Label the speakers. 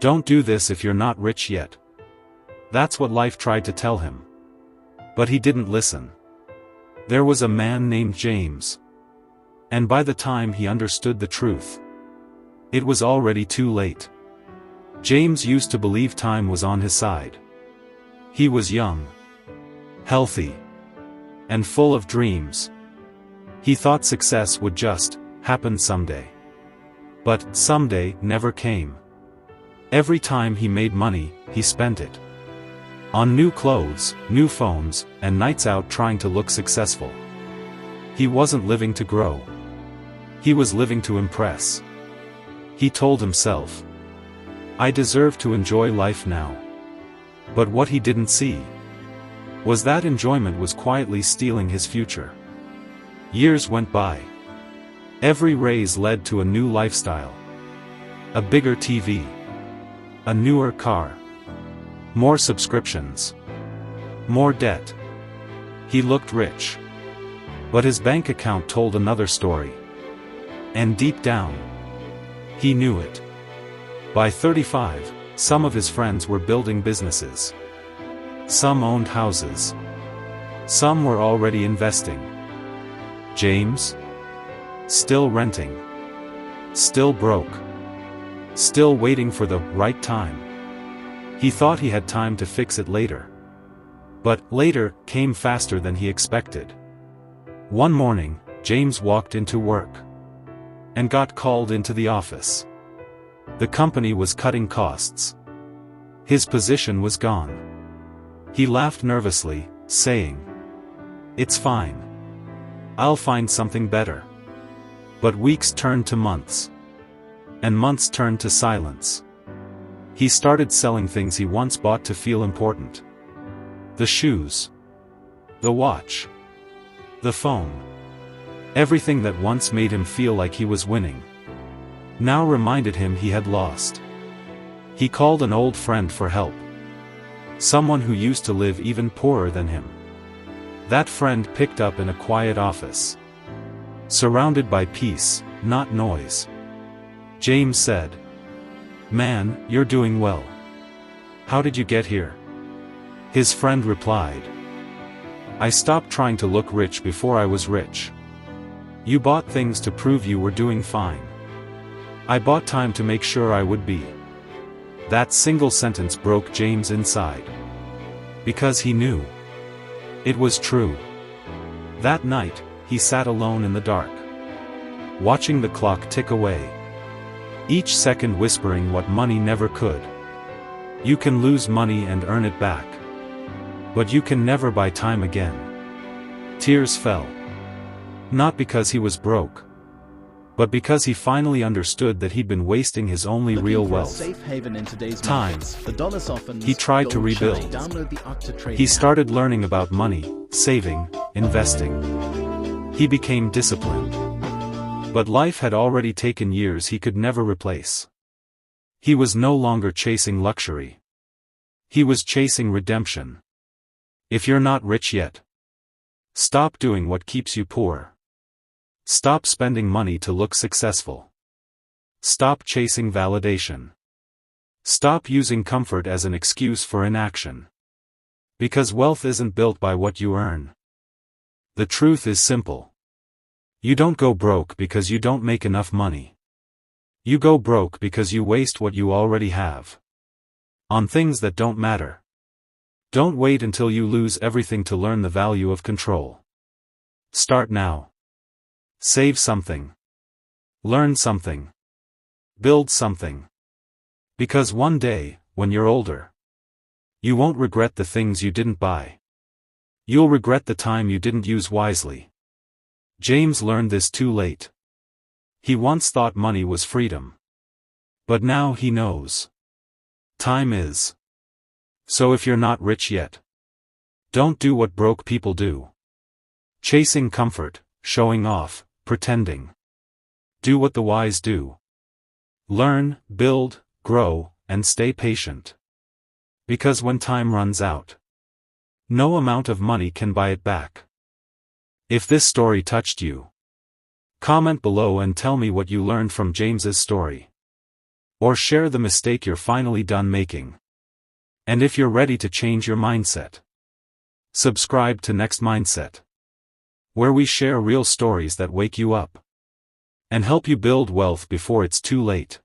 Speaker 1: Don't do this if you're not rich yet. That's what life tried to tell him. But he didn't listen. There was a man named James. And by the time he understood the truth, it was already too late. James used to believe time was on his side. He was young, healthy, and full of dreams. He thought success would just happen someday. But someday never came. Every time he made money, he spent it on new clothes, new phones, and nights out trying to look successful. He wasn't living to grow. He was living to impress. He told himself, "I deserve to enjoy life now." But what he didn't see was that enjoyment was quietly stealing his future. Years went by. Every raise led to a new lifestyle. A bigger TV. A newer car. More subscriptions. More debt. He looked rich. But his bank account told another story. And deep down, he knew it. By 35, some of his friends were building businesses. Some owned houses. Some were already investing. James? Still renting. Still broke. Still waiting for the right time. He thought he had time to fix it later. But later came faster than he expected. One morning, James walked into work and got called into the office. The company was cutting costs. His position was gone. He laughed nervously, saying, "It's fine. I'll find something better." But weeks turned to months. And months turned to silence. He started selling things he once bought to feel important. The shoes. The watch. The phone. Everything that once made him feel like he was winning, now reminded him he had lost. He called an old friend for help. Someone who used to live even poorer than him. That friend picked up in a quiet office. Surrounded by peace, not noise. James said, "Man, you're doing well. How did you get here?" His friend replied, "I stopped trying to look rich before I was rich. You bought things to prove you were doing fine. I bought time to make sure I would be." That single sentence broke James inside. Because he knew it was true. That night, he sat alone in the dark, watching the clock tick away. Each second whispering what money never could. You can lose money and earn it back. But you can never buy time again. Tears fell. Not because he was broke, but because he finally understood that he'd been wasting his only real wealth, time. He tried to rebuild. He started learning about money, saving, investing. He became disciplined. But life had already taken years he could never replace. He was no longer chasing luxury. He was chasing redemption. If you're not rich yet, stop doing what keeps you poor. Stop spending money to look successful. Stop chasing validation. Stop using comfort as an excuse for inaction. Because wealth isn't built by what you earn. The truth is simple. You don't go broke because you don't make enough money. You go broke because you waste what you already have on things that don't matter. Don't wait until you lose everything to learn the value of control. Start now. Save something. Learn something. Build something. Because one day, when you're older, you won't regret the things you didn't buy. You'll regret the time you didn't use wisely. James learned this too late. He once thought money was freedom. But now he knows. Time is. So if you're not rich yet, don't do what broke people do. Chasing comfort, showing off, pretending. Do what the wise do. Learn, build, grow, and stay patient. Because when time runs out, no amount of money can buy it back. If this story touched you, comment below and tell me what you learned from James's story. Or share the mistake you're finally done making. And if you're ready to change your mindset, subscribe to Next Mindset, where we share real stories that wake you up and help you build wealth before it's too late.